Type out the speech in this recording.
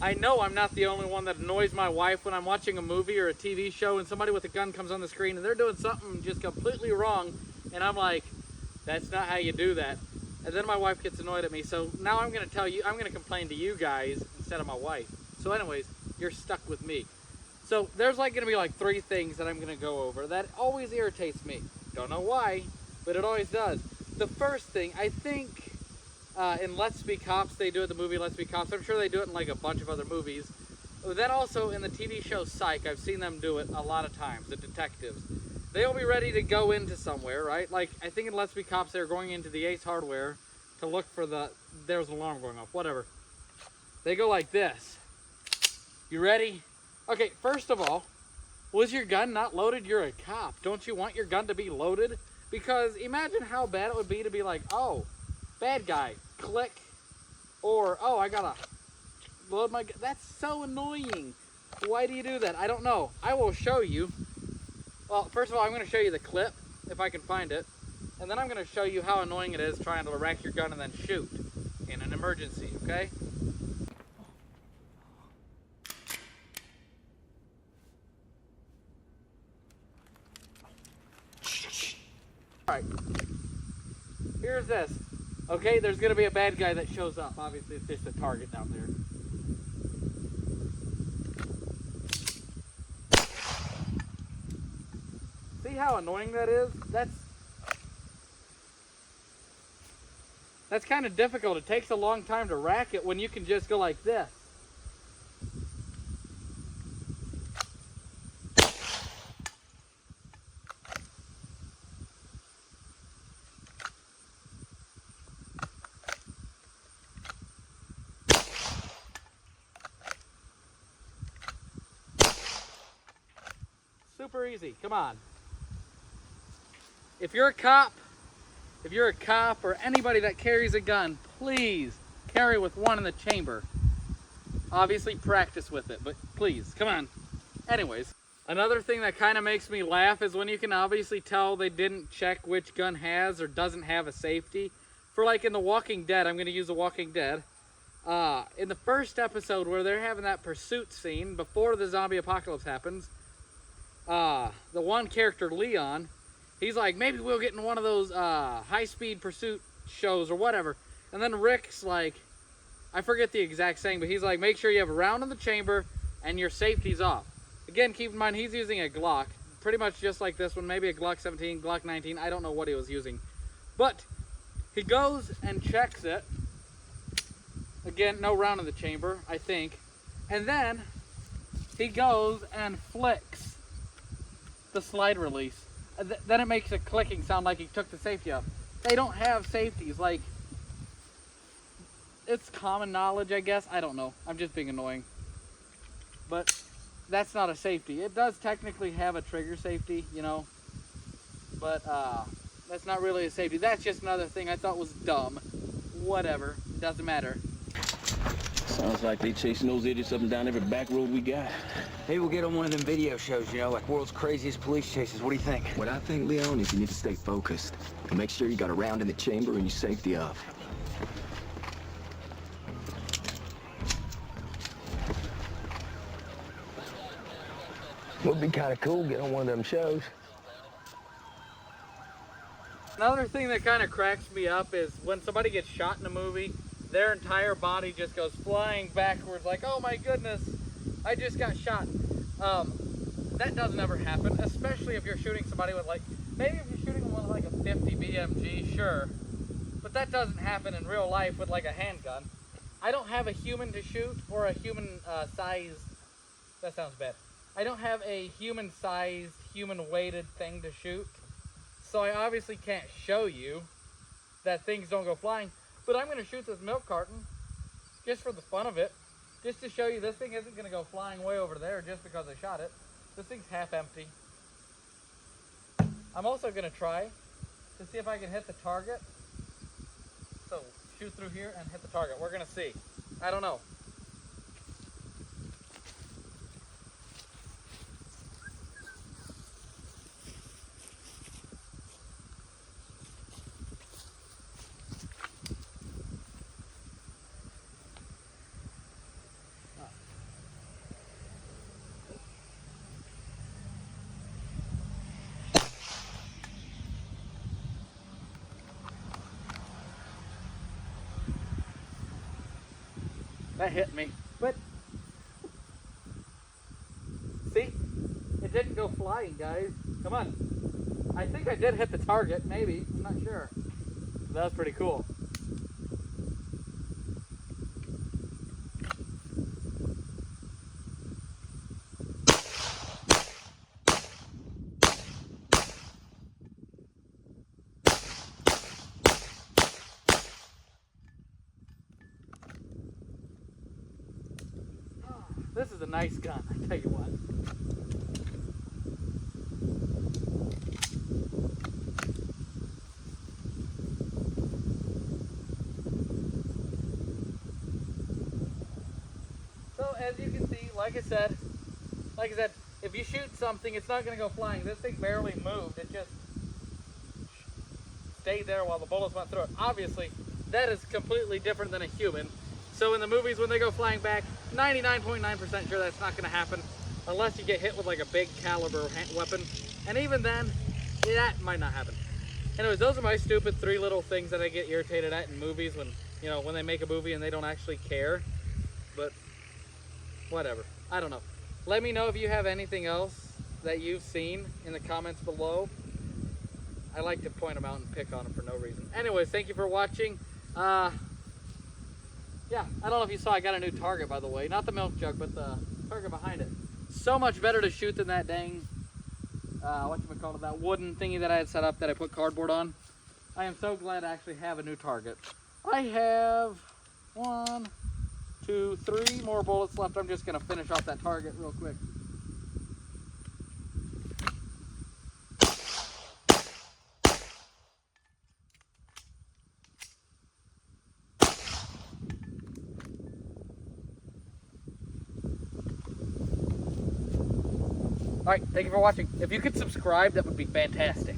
I know I'm not the only one that annoys my wife when I'm watching a movie or a TV show and somebody with a gun comes on the screen and they're doing something just completely wrong, and I'm like, that's not how you do that. And then my wife gets annoyed at me, so now I'm going to tell you, I'm going to complain to you guys instead of my wife. So anyways, you're stuck with me. So there's like going to be like 3 things that I'm going to go over that always irritates me. Don't know why, but it always does. The first thing, I think in Let's Be Cops, they do it, the movie Let's Be Cops. I'm sure they do it in like a bunch of other movies. Then also in the TV show Psych, I've seen them do it a lot of times, the detectives. They'll be ready to go into somewhere, right? Like, I think in Let's Be Cops, they're going into the Ace Hardware to look for there's an alarm going off, whatever. They go like this. You ready? Okay, first of all, was your gun not loaded? You're a cop. Don't you want your gun to be loaded? Because imagine how bad it would be to be like, oh, bad guy, click. Or, oh, I gotta load my gun. That's so annoying. Why do you do that? I don't know. I will show you. Well, first of all, I'm going to show you the clip, if I can find it. And then I'm going to show you how annoying it is trying to rack your gun and then shoot in an emergency, okay? Alright, here's this. Okay, there's going to be a bad guy that shows up. Obviously, it's just a target down there. See how annoying that is? That's kind of difficult. It takes a long time to rack it when you can just go like this. Super easy. Come on. If you're a cop or anybody that carries a gun, please carry with one in the chamber. Obviously practice with it, but please, come on. Anyways, another thing that kind of makes me laugh is when you can obviously tell they didn't check which gun has or doesn't have a safety. For like in The Walking Dead, I'm going to use The Walking Dead. In the first episode where they're having that pursuit scene before the zombie apocalypse happens, the one character, Leon, he's like, maybe we'll get in one of those high-speed pursuit shows or whatever. And then Rick's like, I forget the exact saying, but he's like, make sure you have a round in the chamber and your safety's off. Again, keep in mind, he's using a Glock, pretty much just like this one, maybe a Glock 17, Glock 19, I don't know what he was using. But he goes and checks it. Again, no round in the chamber, I think. And then he goes and flicks the slide release. Then it makes a clicking sound like he took the safety off. They don't have safeties. Like, it's common knowledge, I guess. I don't know. I'm just being annoying. But that's not a safety. It does technically have a trigger safety, you know. But that's not really a safety. That's just another thing I thought was dumb. Whatever. It doesn't matter. Sounds like they chasing those idiots up and down every back road we got. Maybe we'll get on one of them video shows, you know, like World's Craziest Police Chases. What do you think? What I think, Leon, is you need to stay focused. And make sure you got a round in the chamber and your safety off. Would be kind of cool to get on one of them shows. Another thing that kind of cracks me up is when somebody gets shot in a movie, their entire body just goes flying backwards like, oh my goodness, I just got shot. That doesn't ever happen, especially if you're shooting somebody with like, maybe if you're shooting one with like a 50 BMG, sure. But that doesn't happen in real life with like a handgun. I don't have a human to shoot or a human sized, that sounds bad. I don't have a human sized, human weighted thing to shoot. So I obviously can't show you that things don't go flying. But I'm going to shoot this milk carton just for the fun of it. Just to show you this thing isn't going to go flying way over there just because I shot it. This thing's half empty. I'm also going to try to see if I can hit the target. So shoot through here and hit the target. We're going to see. I don't know. That hit me. But see, it didn't go flying, guys. Come on. I think I did hit the target, maybe. I'm not sure. That was pretty cool. This is a nice gun, I tell you what. So as you can see, like I said, if you shoot something, it's not going to go flying. This thing barely moved. It just stayed there while the bullets went through it. Obviously, that is completely different than a human. So in the movies, when they go flying back, 99.9% sure that's not going to happen unless you get hit with like a big caliber weapon. And even then, that might not happen. Anyways, those are my stupid 3 little things that I get irritated at in movies when, you know, when they make a movie and they don't actually care. But whatever. I don't know. Let me know if you have anything else that you've seen in the comments below. I like to point them out and pick on them for no reason. Anyways, thank you for watching. Yeah, I don't know if you saw, I got a new target, by the way. Not the milk jug, but the target behind it. So much better to shoot than that dang, whatchamacallit, that wooden thingy that I had set up that I put cardboard on. I am so glad I actually have a new target. I have 1, 2, 3 more bullets left. I'm just going to finish off that target real quick. All right, thank you for watching. If you could subscribe, that would be fantastic.